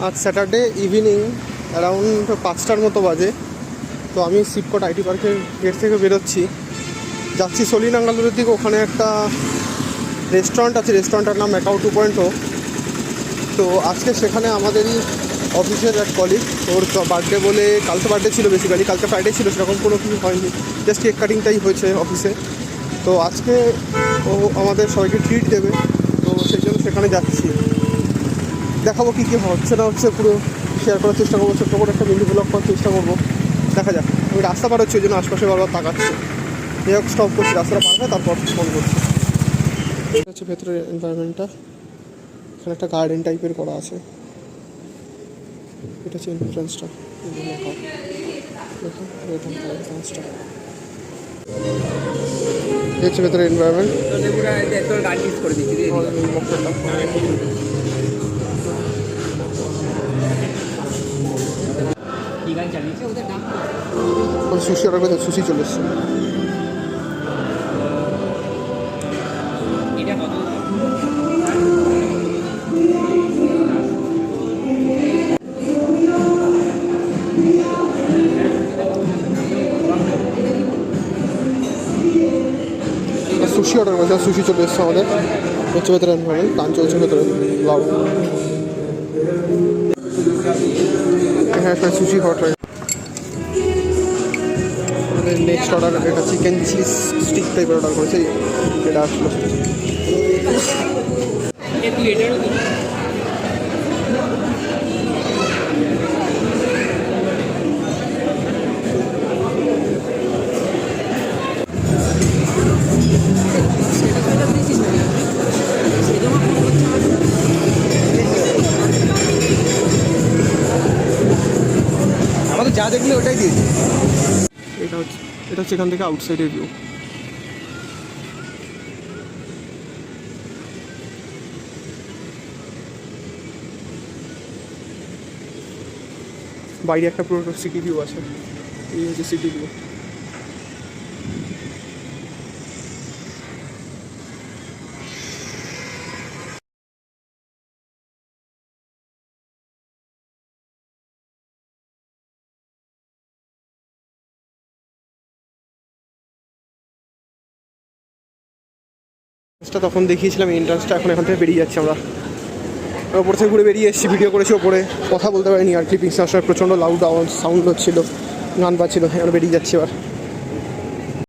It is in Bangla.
আজ স্যাটারডে ইভিনিং অ্যারাউন্ড 5টার মতো বাজে। তো আমি শিবকোট আইটি পার্কের গেট থেকে বেরোচ্ছি, যাচ্ছি সলিনাঙ্গালুরের দিকে। ওখানে একটা রেস্টুরেন্ট আছে, রেস্টুরেন্টের নাম ম্যাকাও 2.0। তো আজকে সেখানে আমাদেরই অফিসের এক কলিগ, ওর বার্থডে বলে, কালকে বার্থডে ছিল বেসিক্যালি, কালকে ফ্রাইডে ছিল, সেরকম কোনো কিছু হয়নি, জাস্ট কেক কাটিংটাই হয়েছে অফিসে। তো আজকে ও আমাদের সবাইকে ট্রিট দেবে, তো সেই জন্য সেখানে যাচ্ছি। দেখাবো কী কী হচ্ছে না হচ্ছে, পুরো শেয়ার করার চেষ্টা করবো, ছোট্ট করে একটা মিনি ব্লগ করার চেষ্টা করবো। দেখা যাক। আমি রাস্তা পার হচ্ছে, ওই জন্য আশপাশে বারবার তাকাচ্ছি। যাই হোক, স্টপ করছি, রাস্তাটা পার হয় তারপর ফোন করছি। এটা হচ্ছে ভেতরের এনভায়রনমেন্টটা। এখানে একটা গার্ডেন টাইপের করা আছে। এটা হচ্ছে এন্ট্রান্সটা, এন্ট্রান্সটা হচ্ছে ভেতরের এনভায়রনমেন্ট। সুশি অর্ডার করে, সুশি চলে এসছে। সুশি অর্ডার করেছে, সুশি চলে এসছে আমাদের। হচ্ছে ভেতরে এনভায়রনমেন্ট, গান চলছে ভেতরে লাভ। হ্যাঁ, সুশি হট রাইস। আমাদের নেক্সট অর্ডার এটা চিকেন চিজ স্টিক টাইপের অর্ডার করেছে, এটা আসলো। আমাদের যা দেখলে ওটাই দিয়েছি। এটা হচ্ছে এখান থেকে আউটসাইডের ভিউ। বাইরে একটা পুরো সিটি ভিউ আছে। এই হচ্ছে সিটি ভিউ। তখন দেখিয়েছিলাম এন্ট্রান্সটা, এখন এখান থেকে বেরিয়ে যাচ্ছি আমরা। ওপর থেকে ঘুরে বেরিয়ে এসেছি, ভিডিও করেছি, ওপরে কথা বলতে পারিনি আর ক্লিপিংস আসার প্রচণ্ড লাউড সাউন্ড হচ্ছিলো, গান বাজছিল। এখন বেরিয়ে যাচ্ছি এবার।